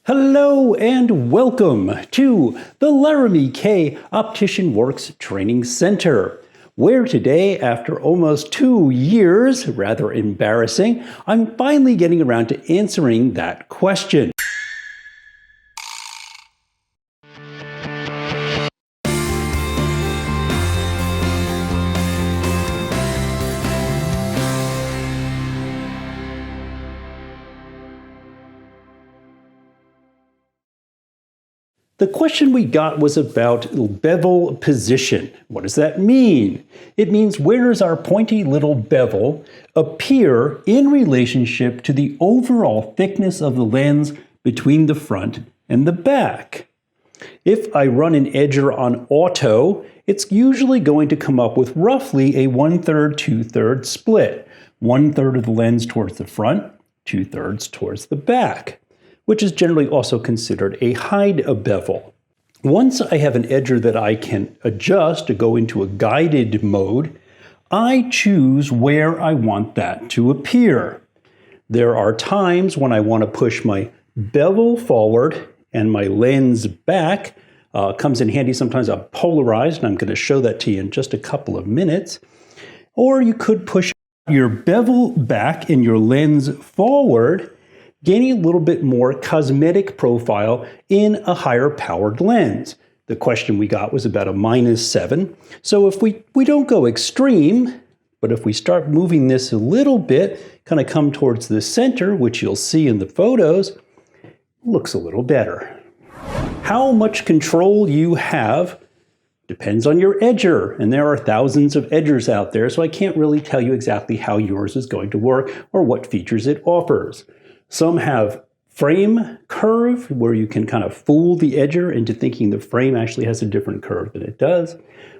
Hello and welcome to the Laramy-K Optician Works Training Center, where today, after almost 2 years, rather embarrassing, I'm finally getting around to answering that question. The question we got was about bevel position. What does that mean? It means where does our pointy little bevel appear in relationship to the overall thickness of the lens between the front and the back? If I run an edger on auto, it's usually going to come up with roughly a 1/3, 2/3 split. 1/3 of the lens towards the front, 2/3 towards the back, which is generally also considered a hide bevel. Once I have an edger that I can adjust to go into a guided mode, I choose where I want that to appear. There are times when I want to push my bevel forward and my lens back. Comes in handy sometimes. I'm polarized, and I'm going to show that to you in just a couple of minutes. Or you could push your bevel back and your lens forward, gaining a little bit more cosmetic profile in a higher powered lens. The question we got was about a -7. So if we don't go extreme, but if we start moving this a little bit, kind of come towards the center, which you'll see in the photos, looks a little better. How much control you have depends on your edger, and there are thousands of edgers out there, so I can't really tell you exactly how yours is going to work or what features it offers. Some have frame curve, where you can kind of fool the edger into thinking the frame actually has a different curve than it does.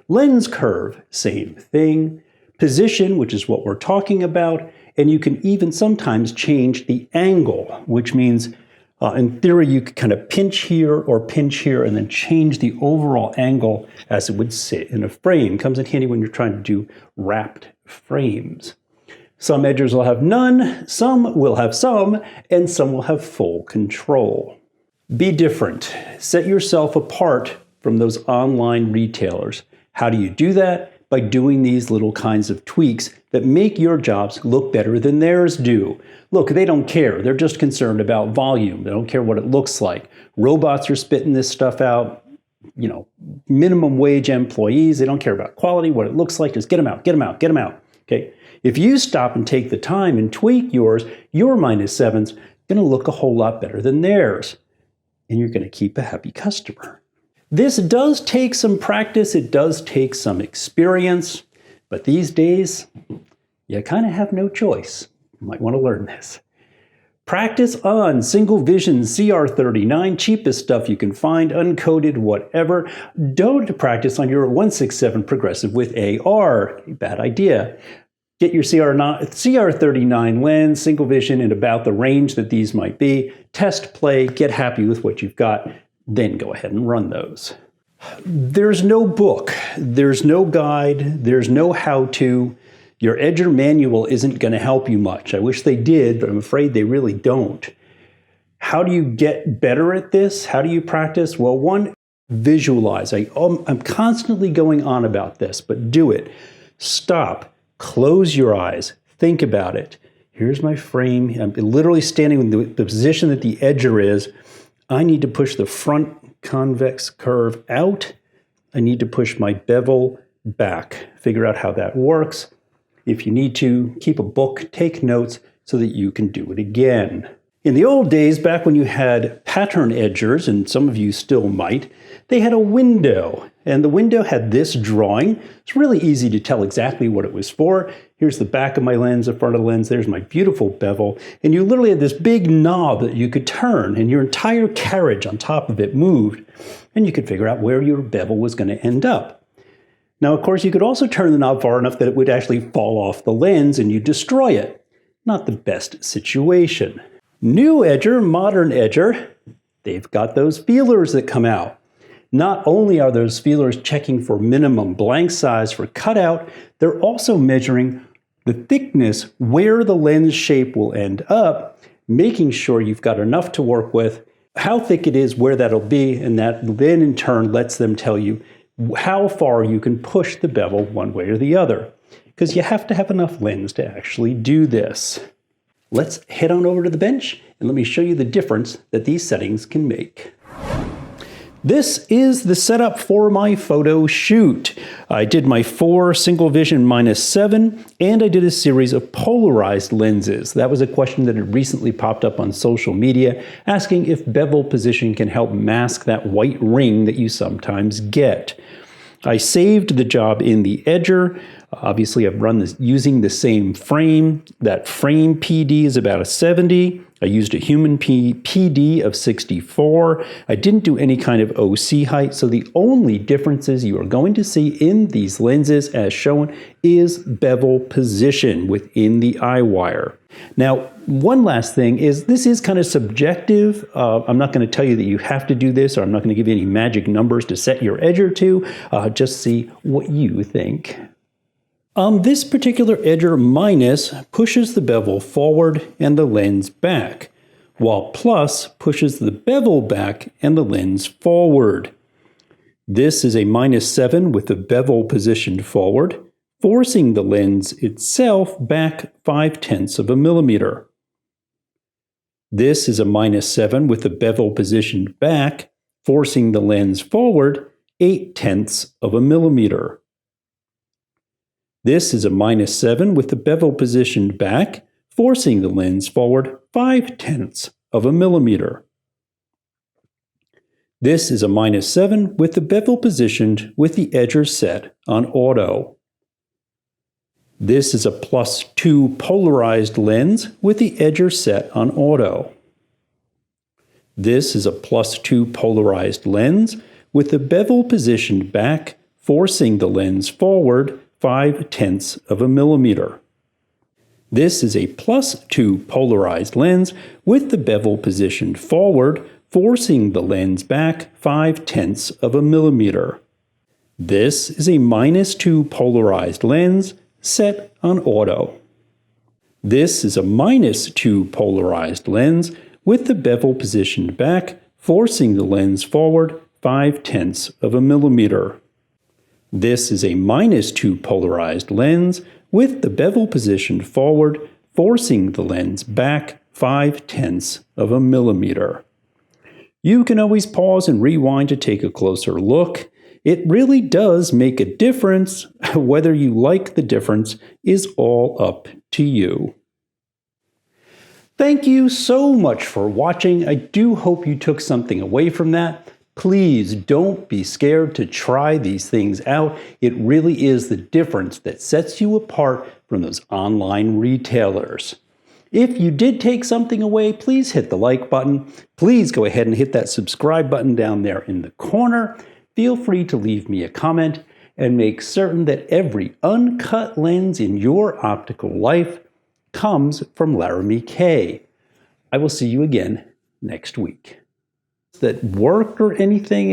Lens curve, same thing. Position, which is what we're talking about, and you can even sometimes change the angle, which means in theory you could kind of pinch here and then change the overall angle as it would sit in a frame. Comes in handy when you're trying to do wrapped frames. Some edgers will have none, some will have some, and some will have full control. Be different. Set yourself apart from those online retailers. How do you do that? By doing these little kinds of tweaks that make your jobs look better than theirs do. Look, they don't care. They're just concerned about volume. They don't care what it looks like. Robots are spitting this stuff out. Minimum wage employees, they don't care about quality, what it looks like. Just get them out, get them out, get them out. Okay? If you stop and take the time and tweak yours, your -7's going to look a whole lot better than theirs. And you're going to keep a happy customer. This does take some practice. It does take some experience. But these days, you kind of have no choice. You might want to learn this. Practice on single vision CR39, cheapest stuff you can find, uncoated, whatever. Don't practice on your 167 progressive with AR. Bad idea. Get your CR39 lens, single vision, in about the range that these might be. Test, play, get happy with what you've got, then go ahead and run those. There's no book, there's no guide, there's no how-to. Your edger manual isn't going to help you much. I wish they did, but I'm afraid they really don't. How do you get better at this? How do you practice? Well, one, visualize. I'm constantly going on about this, but do it. Stop. Close your eyes. Think about it. Here's my frame. I'm literally standing in the position that the edger is. I need to push the front convex curve out. I need to push my bevel back. Figure out how that works. If you need to, keep a book, take notes so that you can do it again. In the old days, back when you had pattern edgers, and some of you still might, they had a window, and the window had this drawing. It's really easy to tell exactly what it was for. Here's the back of my lens, the front of the lens, there's my beautiful bevel, and you literally had this big knob that you could turn, and your entire carriage on top of it moved, and you could figure out where your bevel was going to end up. Now, of course, you could also turn the knob far enough that it would actually fall off the lens and you destroy it. Not the best situation. New edger, modern edger, they've got those feelers that come out. Not only are those feelers checking for minimum blank size for cutout, they're also measuring the thickness where the lens shape will end up, making sure you've got enough to work with how thick it is, where that'll be, and that then in turn lets them tell you how far you can push the bevel one way or the other, because you have to have enough lens to actually do this. Let's head on over to the bench and let me show you the difference that these settings can make. This is the setup for my photo shoot. I did my 4 single vision -7, and I did a series of polarized lenses. That was a question that had recently popped up on social media, asking if bevel position can help mask that white ring that you sometimes get. I saved the job in the edger. Obviously, I've run this using the same frame. That frame PD is about a 70. I used a human PD of 64. I didn't do any kind of OC height, so the only differences you are going to see in these lenses, as shown, is bevel position within the eye wire. Now, one last thing is this is kind of subjective. I'm not going to tell you that you have to do this, or I'm not going to give you any magic numbers to set your edger to. Just see what you think. This particular edger minus pushes the bevel forward and the lens back, while plus pushes the bevel back and the lens forward. This is a -7 with the bevel positioned forward, forcing the lens itself back 0.5 of a millimeter. This is a -7 with the bevel positioned back, forcing the lens forward 0.8 of a millimeter. This is a -7 with the bevel positioned back, forcing the lens forward 0.5 of a millimeter. This is a -7 with the bevel positioned with the edger set on auto. This is a +2 polarized lens with the edger set on auto. This is a +2 polarized lens with the bevel positioned back, forcing the lens forward 0.5 of a millimeter. This is a +2 polarized lens with the bevel positioned forward, forcing the lens back 0.5 of a millimeter. This is a -2 polarized lens set on auto. This is a -2 polarized lens with the bevel positioned back, forcing the lens forward 0.5 of a millimeter. This is a -2 polarized lens with the bevel positioned forward, forcing the lens back 0.5 of a millimeter. You can always pause and rewind to take a closer look. It really does make a difference. Whether you like the difference is all up to you. Thank you so much for watching. I do hope you took something away from that. Please don't be scared to try these things out. It really is the difference that sets you apart from those online retailers. If you did take something away, please hit the like button. Please go ahead and hit that subscribe button down there in the corner. Feel free to leave me a comment and make certain that every uncut lens in your optical life comes from Laramy-K. I will see you again next week. That work or anything?